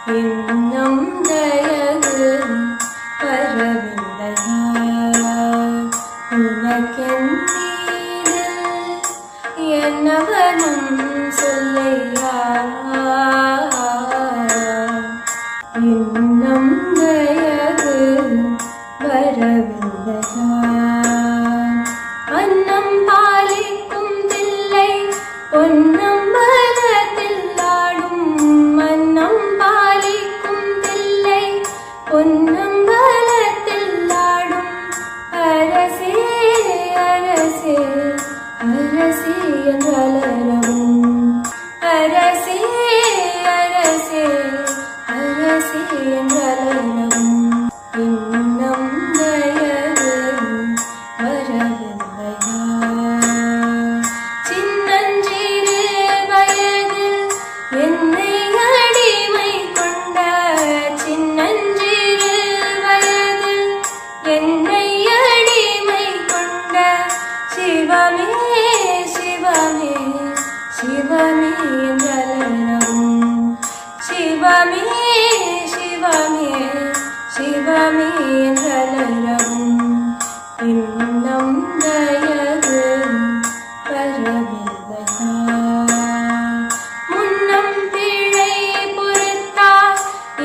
இன்னும் தயவு வரவில்லையா உனக்கென் மீது என்னவனும் சொல்லையா இன்னும் தயவு வரவில்லையா அன்னம் பாலிக்கும் தில்லை பொன்னம் பொன்னம்பலத்தில் ஆடும் அரசே அரசே அரசே என்றலரவும் அரசே அரசே அரசே என்றலரவும் இன்னும் தயவு வரவில்லையா சின்னஞ்சிறு வயதில் என்னை அடிமை கொண்ட என்னை அடிமை கொண்ட சிவமே சிவமே சிவமே என்றலரவும் சிவமே சிவமே சிவமே என்றலரவும் இன்னும் தயவு வரவில்லையா முன்னம் பிழை பொறுத்தால்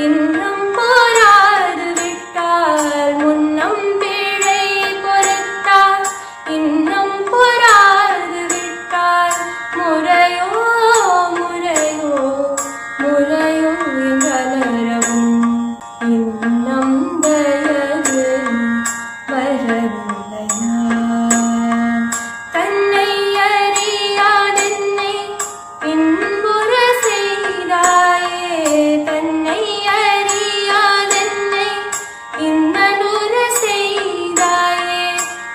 இன்றும் போராது விட்டால் முன்னம் பிழை பொறுத்தால் இன்னும் பொறாது விட்டால் முறையோ முறையோ முறையோ என்றலரவும் இன்னும் தயவு வரவில்லையா தன்னை அறியாதென்னை இன்புற செய்தாயே தன்னை அறியாதென்னை இன்னலுற செய்தாயே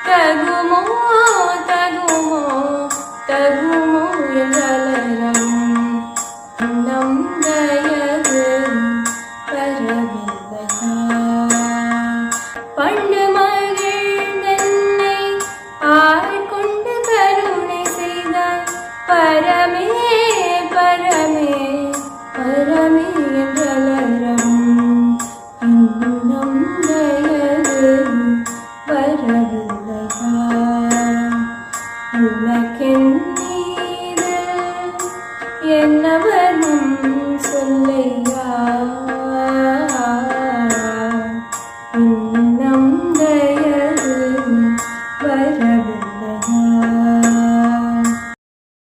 தகுமோ தகுமோ தகுமோ என்றலரவும் இன்னும் தயவு வரவில்லையா பண்டு மகிழ்ந்தென்னை ஆட்கொண்டு கருணை செய்த பரமே பரமே பரமே என்றலரவும் இன்னும் தயவு வரவில்லையா உனக்கென் மீது என்னவனும் சொல்லை